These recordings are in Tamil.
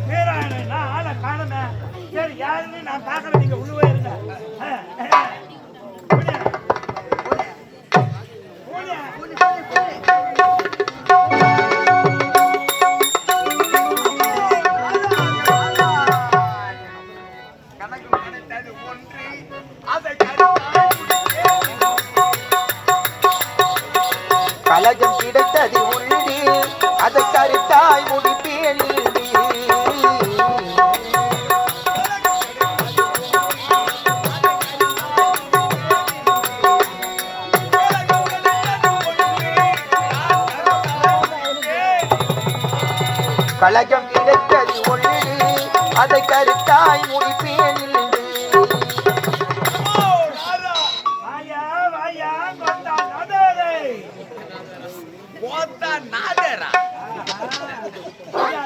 வீராயணா ஆளை காணுமே. சரி யாருன்னு நான் பார்க்கறேன், நீங்க உள்ளே இருங்க. கலகம் கிடைத்தது உள்ளி அதை கருத்தாய் முடிப்பேன். கலகம் கிடைத்தது உள்ளி அதை கருத்தாய் முடிப்பேன்.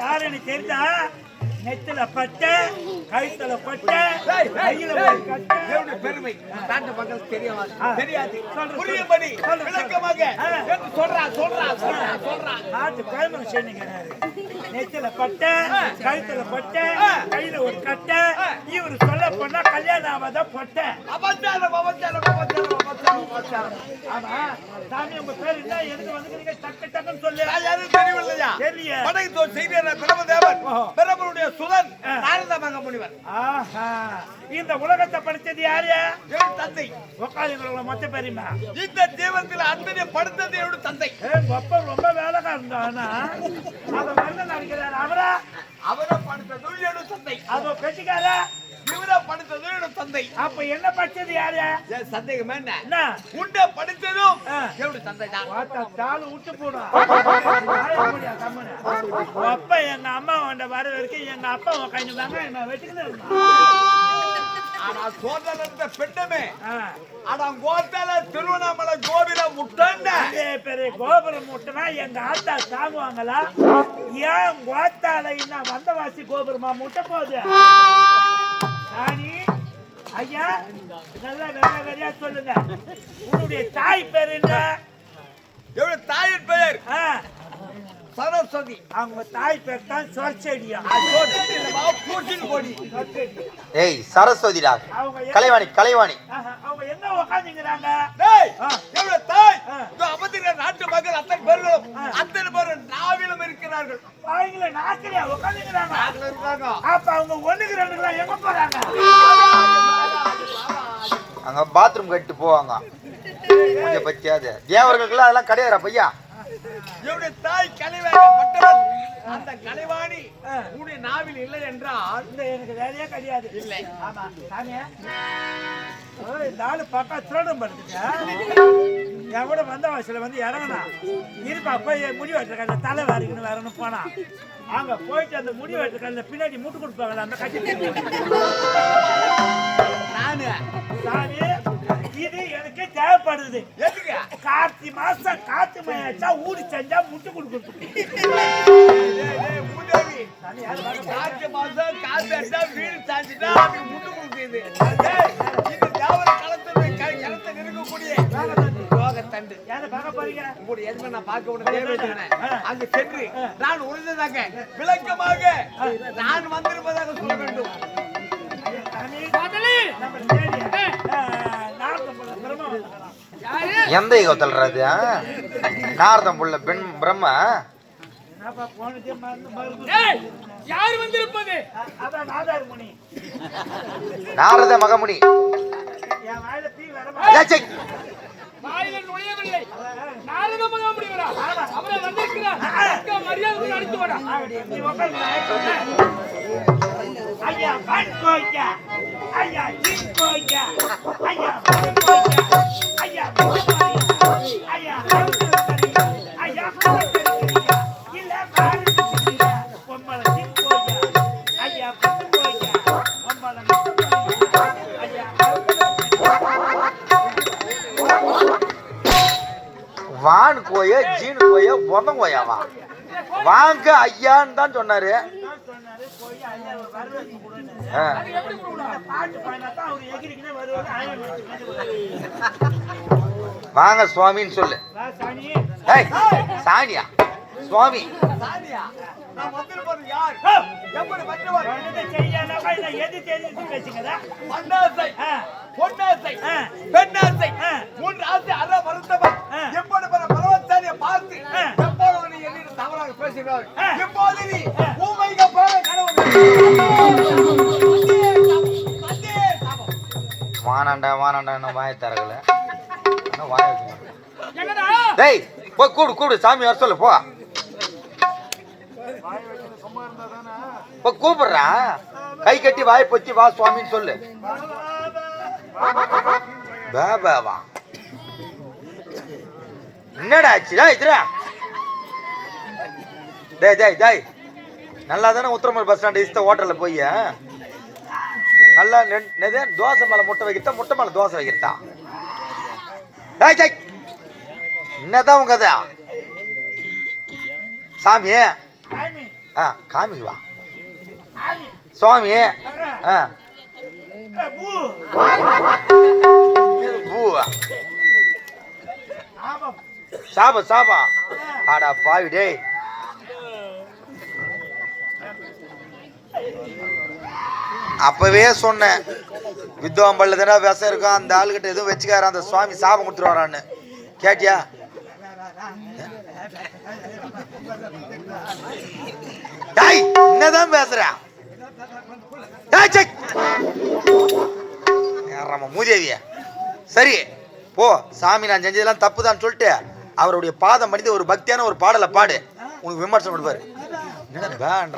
யாருன்னு தெரிஞ்சா நெத்தில பட்ட கைத்தல பட்ட பெருமை தாண்ட மக்கள் தெரியாது. புரியும்படி விளக்கமாக சொல்றா. நாட்டு பயணம் செய்யுங்க. நெத்தில பட்ட கைத்தல பட்ட கையில ஒரு கட்ட. இவரு சொல்ல போனா கல்யாணம் ஆகாத பட்ட. ஆமா சாமி, உங்க பேர் என்ன, எதுக்கு வந்து டக்கு டக்குன்னு சொல்லு. யாரும் தெரியவில்லையா? தெரியல. படைத்தோர் செய்தியாளர் பிரமதேவன் பிரபுடைய சுதன் நாரத மக முனிவர். ஆஹா, இந்த உலகத்தை படைத்தது யாரு? என் தந்தை. உட்காந்துங்கள மொத்த பெரியமா இந்த தேவத்தில் அத்தனை படுத்தது என்னோட தந்தை. அப்பா ரொம்ப வேலைக்காரன் இருந்தானா அத மருந்து நினைக்கிறாரு. அவரை படுத்தது என்னோட தந்தை. அதோ பெட்டிக்கார இவரை படுத்தது என்னோட தந்தை. அப்ப என்ன படிச்சது யாரு? சந்தேகம் என்ன? உண்ட படித்ததும் என்னோட தந்தை தான். தாளு விட்டு போடும். அப்ப எங்க அம்மா வந்த வர வரைக்கும் எங்க அப்பா உட்காந்துருந்தாங்க, என்ன வெட்டிக்கிட்டு இருந்தான். ஆனா சோதனை இருந்த பெண்ணமே கோத்தால திருவண்ணாமலை கோபுரம் முட்டா பெரிய கோபுரம் முட்டனா எங்க ஆத்தா தாங்குவாங்களா? ஏன் கோத்தால என்ன வந்தவாசி கோபுரமா முட்ட போகுது? ராணி ஐயா, நல்லா வெறியா சொல்லுங்க. உன்னுடைய தாய் பேர் என்ன? எவ்வளவு தாயின் பெயர்? சரஸ்வதி. அவங்க தாய் பேர் தான் சொற்செடியா. ஏய் சரஸ்வதிடா, கலைவாணி கலைவாணி. அவங்க என்ன உட்காந்துங்கிறாங்க? எவ்வளவு தாய் அபத்திர நாட்டு மக்கள் அத்தனை பேர்களும் அத்தனை பேரும் நாவிலும் இருக்கிறார்கள். அவங்கள நாக்கிரியா உட்காந்துங்கிறாங்க. அப்ப அவங்க ஒண்ணுக்கு ரெண்டுங்களா எங்க போறாங்க? அங்க பாத்ரூம் கட்டு போவாங்க. கொஞ்சம் பத்தியாது தேவர்களுக்கு அதெல்லாம் கிடையாதுடா பையா. என்னுடைய தாய் கலைவாக்கப்பட்டவள். அந்த கலைவாணி உன்னுடைய நாவில் இல்லை என்றால் எனக்கு வேலையே கிடையாது. இல்லை. ஆமா சாமியா, இந்த ஆளு பக்கா திருடம் படுத்துக்க. என் கூட வந்த வயசுல வந்து இறங்கினா இருப்பா போய் முடி வெட்டுற தலை வாரிக்கணும் வேறன்னு போனா அங்க போயிட்டு அந்த முடி வெட்டுற பின்னாடி முட்டு கொடுப்பாங்க அந்த கட்சி. நானு சாமி இது எனக்கு தேவைப்படுது. எதுக்கு? கார்த்தி மாசம் காத்து மயாச்சா ஊடி செஞ்சா முட்டு கொடுக்குறது. காற்று மாசம் காத்து அடிச்சா வீடு சாஞ்சிட்டா அதுக்கு முட்டு கொடுக்குது. இது தேவர களத்தை நெருங்கக்கூடிய யோகத்தண்டு. யாரை பார்க்க போறீங்க? உங்களுடைய எதுவுமே நான் பார்க்க உடனே தேவையான அங்கு சென்று நான் உழைந்ததாக விளக்கமாக நான் வந்திருப்பதாக சொல்ல வேண்டும். எந்த யுகத்தில் நாரதம் புள்ள பெண் பிரம்ம யார் வந்திருப்பது? நாரத மகமுனி. வாயில நுழையவில்லை. நாரத மகமுனி அவரை வந்திருக்கிறார். மரியாதை அடித்து வாடா. ஐயா கண் கோய்யா, ஐயா ஜின் கோய்யா, ஐயா கோய்யா, ஐயா ஐயா ஐயா இல்ல பாருங்க பொம்மல ஜின் கோய்யா, ஐயா கோய்யா, பொம்மல ஐயா வான் கோய ஜீன் கோய பொதம் கோயாவா வாங்க ஐயான்னு தான் சொன்னாரு. வாங்க சுவாமின்னு சொல்லு. சாணியா சுவாமி நான் வந்திருப்பது யார்? எப்படி வந்தவர்? எது தெரிஞ்சு பேசுங்கடா. மண்ணாசை, பொன்னாசை, பெண்ணாசை, மூன்று ஆசை அற மறுத்தவர். எப்படிப்பட்ட பரவத்தாரியை பார்த்து எப்போது நீ என்னிடம் தவறாக பேசுகிறாய்? எப்போது நீ ஊமைக்கு போக வானாண்டா வாய தரகல வாய டேய் போய் கூடு சாமி வர சொல்லு போ கூப்பிடுறா கை கட்டி வாய் பொத்தி வா சுவாமின்னு சொல்லு பாபாவா என்னடா ஆச்சுடா இதுடா டேய் நல்லா தானே உத்தரமலை பஸ் ஸ்டாண்ட் இஸ்த ஹோட்டல்ல போய் நல்லா தோசை மேல முட்டை வைக்கிறதா முட்டை மேல தோசை வைக்கிறதா என்னதான் உங்க கதை சாமி காமிக்கு வா சுவாமி சாபா ஆடா பாவி டேய் அப்பவே சொன்னேன் வித்வாம்பல்ல தானே விஷம் இருக்கும் அந்த ஆளுகிட்ட எதுவும் வச்சுக்காரு அந்த சுவாமி சாபம் கொடுத்துருவாரான்னு கேட்டியா என்னதான் பேசுற மூதேவிய சரி போ சாமி நான் செஞ்சதெல்லாம் தப்புதான் சொல்லிட்டு அவருடைய பாதம் மனித ஒரு பக்தியான ஒரு பாடலை பாடு உனக்கு விமர்சனம் பண்ணுவாரு என்னன்றான்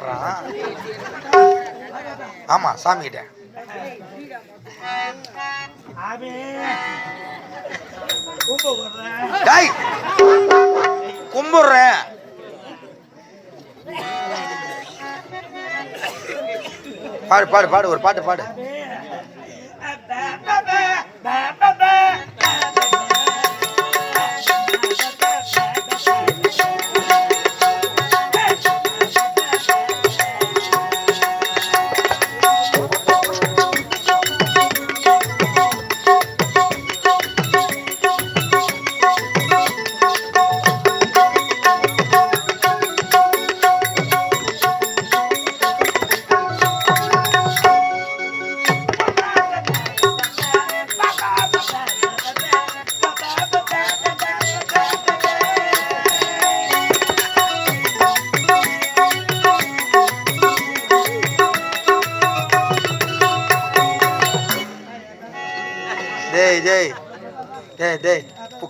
ஆமா சாமி கிட்ட கும்பிடுறேன் பாடு ஒரு பாட்டு பாடு டேய்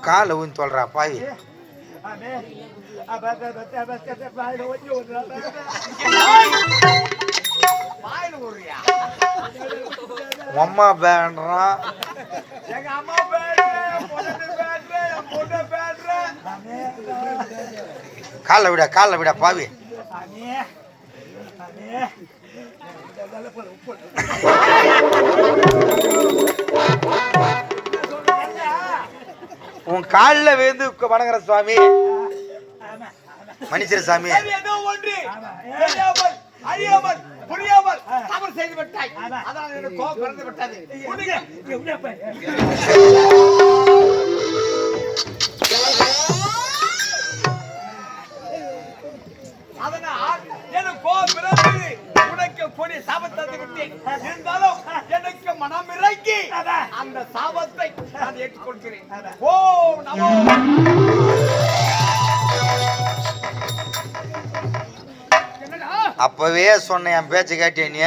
கால ஊன்னு சொல்றா பாவி அம்மா பேன்றான் கால விட பாவி உன் காலில் வேந்து வணங்குற சுவாமி மனுஷர் சாமி அறியாமல் புரியாமல் தவறு செய்து விட்டாய் அதனால் எனக்கு கோபம் பிறந்து விட்டது அதனால் எனக்கு கோபம் பிறந்தது உனக்கு கொடி சாபம் தந்து விட்டேன் இருந்தாலும் எனக்கு மனம் இறங்கி அந்த சாபத்தை நான் ஏற்றுக்கொள்கிறேன் ஓம் நமோ அப்பவே சொன்ன என் பேச்சு கேட்டிய நீ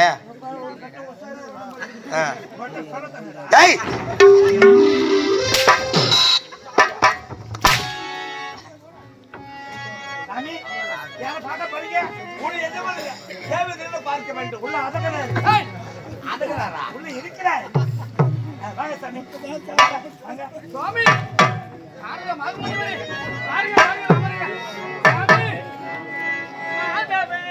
டேய் சாமி யார பாட்ட போறீங்க உள்ள எஜமானங்க தேவதைகளை பார்க்க வேண்டும் உள்ள அதகறாரா உள்ள இருக்கிறார் வாங்க சாமி வாங்க சுவாமி ஆடுற மாகுமணிவரே வாங்க சாமி ஆடவே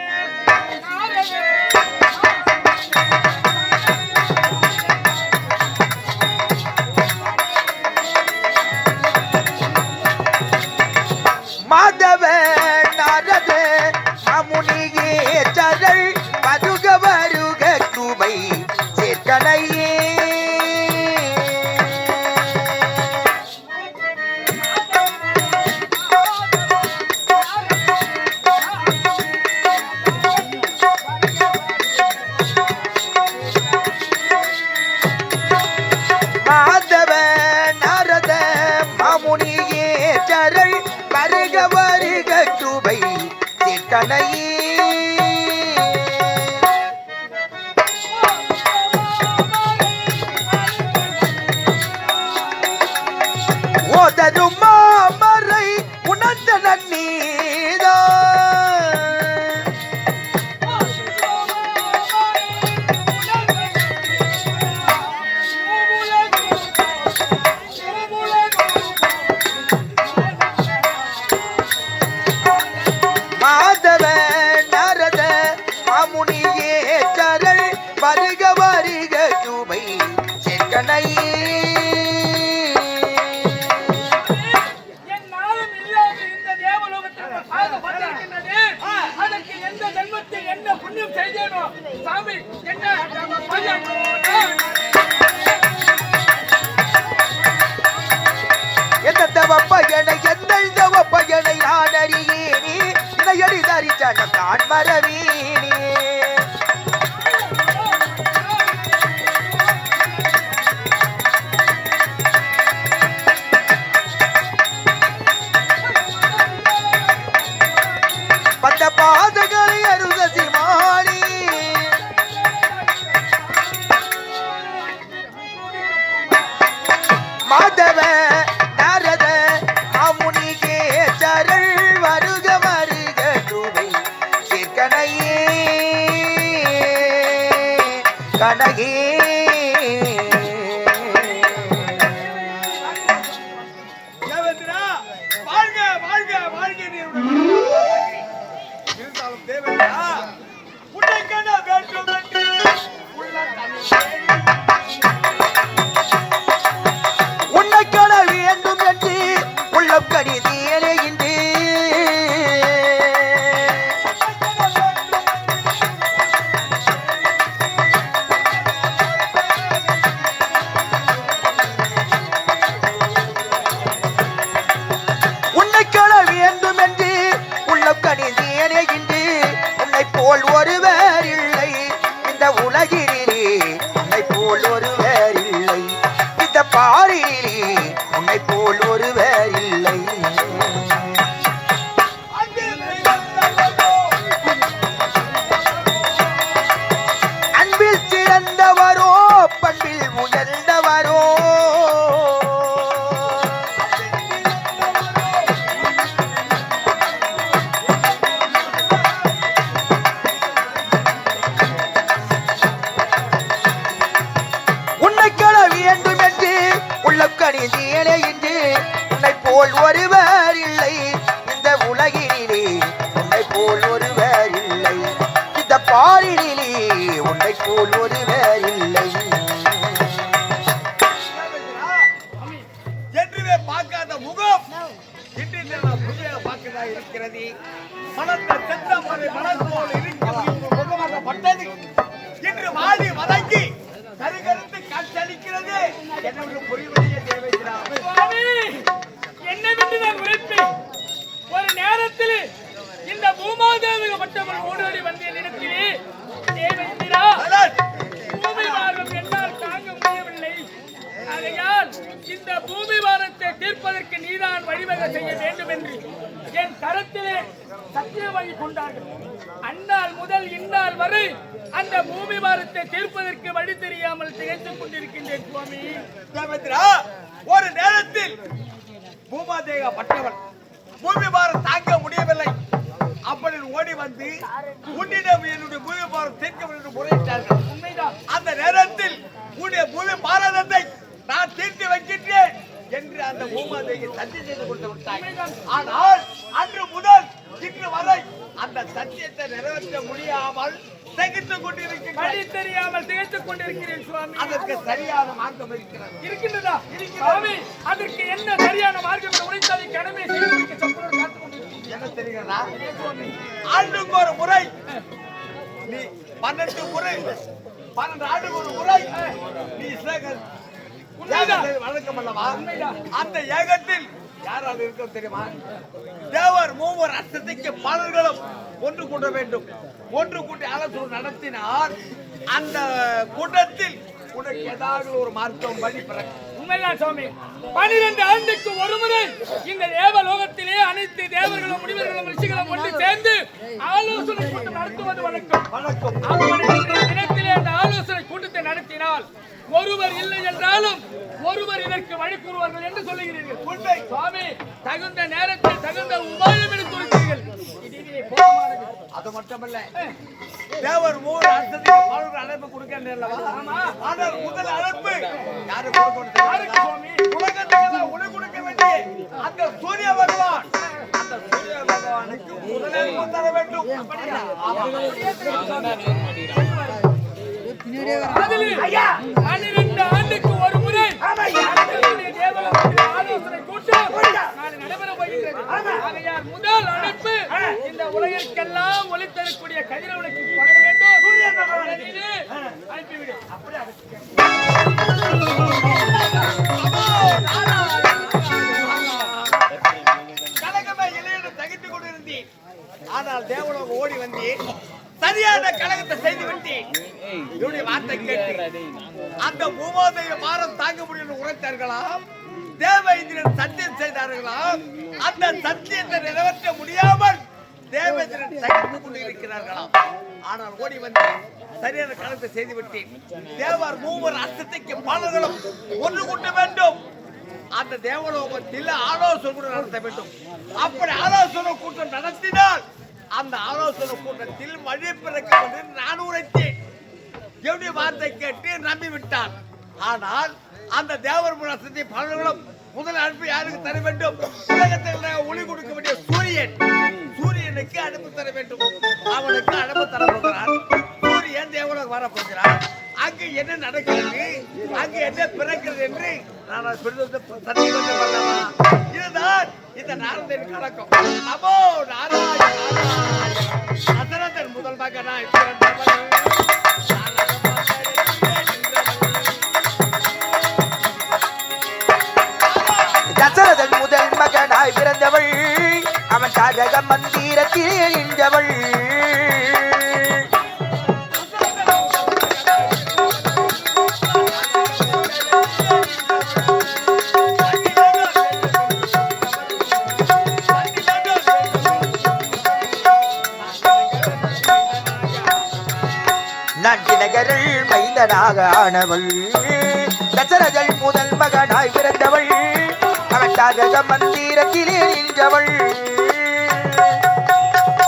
மாதவ நாரத அமுனியே சரள் பருக வருக துமை சேர்க்கணையே சேர்க்கணையே ஓதரும் மாமரை உணர்ந்த நன்னீதா மாதவ நரத மாமுனியே சரள் வருக வருக ஜூபை சேர்க்கணையே பையனை எந்த பையனை நான் அறியேனே இதையடி தரிச்சன தான் மரவீனே பந்த பாதகளை அருக சிமானி மாதவ நாரத மாமுனிகே சரள் வருக வருக ஜூபை சேர்க்கணையே கனகே தேவேந்திரா வாழ்க வாழ்க வாழ்க இருந்தாலும் தேவேந்திரா உன்னை காண வேண்டும் என்று உள்ள உன்னை காண வேண்டும் என்று உள்ளம் கருதியலே இன்று உன்னை காண வேண்டும் என்று உள்ளம் கருதியலே இன்று உன்னை போல் ஒருவர் இல்லை இந்த உலகிலே உன்னை போல் ஒருவர் இல்லை இந்த பாரிலே உன்னை போல் ஒருவர் இல்லை அன்பில் சிறந்தவரோ பண்பில் உயர்ந்தவரோ உன்னை காண வேண்டும் என்று உள்ளம் கருதியலே இன்று உன்னை போல் ஒருவர் இல்லை இந்த உலகிலே உன்னை போல் ஒருவர் இல்லை இந்த பாரிலே உன்னை போல் ஒருவர் இல்லை என்றுமே பார்க்காத முகம் இன்று நான் புதியாக பார்க்கதா இருக்கிறது மனத்தை செந்தமரை மலர் போல் இருக்கிறது முகமாகப்பட்டது இன்று வாடி வதங்கி கருகருத்து காட்சியளிக்கிறது என்னுடைய புரிவதையே தேவையா என்னவென்று நான் உரைப்பேன். ஒரு நேரத்தில் இந்த பூமாதேவிகப்பட்டவள் ஓடோடி வந்த இடத்திலே தேவேந்திரா பூமி பாரம் என்னால் தாங்க முடியவில்லை. ஆகையால் இந்த பூமி பாரத்தை தீர்ப்பதற்கு நீதான் வழிவகை செய்ய வேண்டும் என்று என் கரத்திலே சத்தியம் வாங்கி கொண்டார்கள். அந்நாள் முதல் இந்நாள் வரை அந்த பூமி பாரத்தை தீர்ப்பதற்கு வழி தெரியாமல் திகைத்துக் கொண்டிருக்கின்றேன் சுவாமி. தேவேந்திரா ஒரு நேரத்தில் பூமாதேவிகப்பட்டவள் பூமி பாரம் தாங்க முடியவில்லை. அப்படி ஓடி வந்து உன்னிடம் என்னுடைய பூமி பாரம் தீர்க்க என்று முறையிட்டார்கள். உண்மைதான். அந்த நேரத்தில் உன்னுடைய பூமி பாரதத்தை நான் தீர்த்து வைக்கின்றேன் என்று அந்த பூமாதேவி சத்தியம் செய்து கொண்டு விட்டாய். ஆனால் அன்று முதல் இன்று வரை அந்த சத்தியத்தை நிறைவேற்ற முடியாமல் திகைத்துக் கொண்டிருக்கிறேன். வழி தெரியாமல் திகைத்துக் கொண்டிருக்கிறேன் சுவாமி. அதற்கு சரியான மார்க்கம் இருக்கிறது. இருக்கின்றதா? சுவாமி, அதற்கு என்ன சரியான மார்க்கம் என்று உரைத்ததை கடமை செய்து முடிக்க சம்பளம் காத்துக் கொண்டிருக்கிறேன். என்ன தெரிகிறதா? ஆண்டுக்கு ஒரு முறை நீ 12 முறை 12 ஆண்டுக்கு ஒரு முறை நீ வழக்கம் அல்லவா? அந்த ஏகத்தில் யாரால் இருக்க தெரியுமா? தேவர் மூவர் அர்த்தத்துக்கு பாடல்களும் ஒன்று கூட்ட வேண்டும். ஒன்று கூட்டி ஆலோசனை நடத்தினால் அந்த கூட்டத்தில் உனக்கு ஏதாவது ஒரு மார்க்கம் வழி பிறக்கும். உண்மைதான் சுவாமி. 12 ஆண்டுக்கு ஒரு முறை இந்த தேவலோகத்திலே அனைத்து தேவர்களும் முனிவர்களும் ரிஷிகளும் ஒன்று சேர்ந்து ஆலோசனை கூட்டம் நடத்துவது வழக்கம். அப்படி இன்றைய தினத்திலே அந்த ஆலோசனை கூட்டத்தை நடத்தினால் ஒருவர் இல்லை என்றாலும் ஒருவர் இதற்கு வழி கூறுவார்கள் என்று சொல்லுகிறீர்கள். உண்மை சுவாமி. தகுந்த நேரத்தில் தகுந்த உபாயம் என்று சொல்கிறீர்கள். இதுவே போதுமானது. அது மட்டுமல்ல, தேவர் மூணு அர்த்தத்துக்கு பாடல் அழைப்பு கொடுக்கின்றன. ஆனால் முதல் அழைப்பு யாருக்கு சுவாமி? உலகத்துக்கு உணை கொடுக்க வேண்டிய அந்த சூரிய பகவான். அந்த சூரிய பகவானுக்கு முதலில் தர வேண்டும். ஐயா 12 ஆண்டுக்கு ஒரு முறை தேவலோகத்தில் ஆலோசனை கூட்டம் நடைபெற போகிறது. ஆகையால் முதல் அழைப்பு இந்த உலகிற்கெல்லாம் ஒளி தரக்கூடிய கதிரவனுக்கு பகர வேண்டும். அனுப்பிவிடு. கலகமே இளையன்னு தகித்துக் கொண்டிருந்தேன். ஆனால் தேவலோகம் ஓடி வந்து சரியான கலகத்தை செய்து விட்டேன். என்னுடைய வார்த்தை கேட்டு அந்த பூமாதேவி மாறம் தாங்க முடியும் உரைத்தார்களாம். தேவேந்திரன் சத்தியம் செய்தார்களாம். அந்த சத்தியத்தை நிறைவேற்ற முடியாமல் தேவேந்திரன் தகித்துக் கொண்டிருக்கிறார்களாம். ஆனால் ஓடி வந்து சரியான கலகத்தை செய்து விட்டேன். தேவர் மூவர் அர்த்தத்தைக்கு பாடல்களும் ஒன்று கூட்ட வேண்டும். அந்த தேவலோகத்தில் ஆலோசனை கூட்டம் நடத்த வேண்டும். அப்படி ஆலோசனை கூட்டம் நடத்தினால் அந்த ஆலோசனை கூட்டத்தில் மழை பிறக்கும் என்று நான் உரைத்தேன். என்னுடைய வார்த்தை கேட்டு நம்பி விட்டார். ஆனால் அந்த தேவர் முரசத்தை பலர்களும் முதல் அனுப்பி யாருக்கு தர வேண்டும்? உலகத்தில் ஒளி கொடுக்க வேண்டிய சூரியன். சூரியனுக்கு அனுப்பு தர வேண்டும். அவனுக்கு அனுப்பு தர போகிறார். சூரியன் தேவலோகம் வர போகிறார். அங்கு என்ன நடக்கிறது, அங்கு என்ன பிறக்கிறது என்று நான் இதுதான் இந்த நாரதன் கலக்கம். நமோ நாராயண அசரதன் முதல் மகனாய் தசரதன் முதல் மகனாய் பிறந்தவள், அவன் தாரக மந்திரத்தில் நின்றவள். நகரில் மைந்தனாக ஆனவள், தசரதன் முதல் மகனாய் பிறந்தவள், அவன் தாரக மந்திரத்திலே நின்றவள்.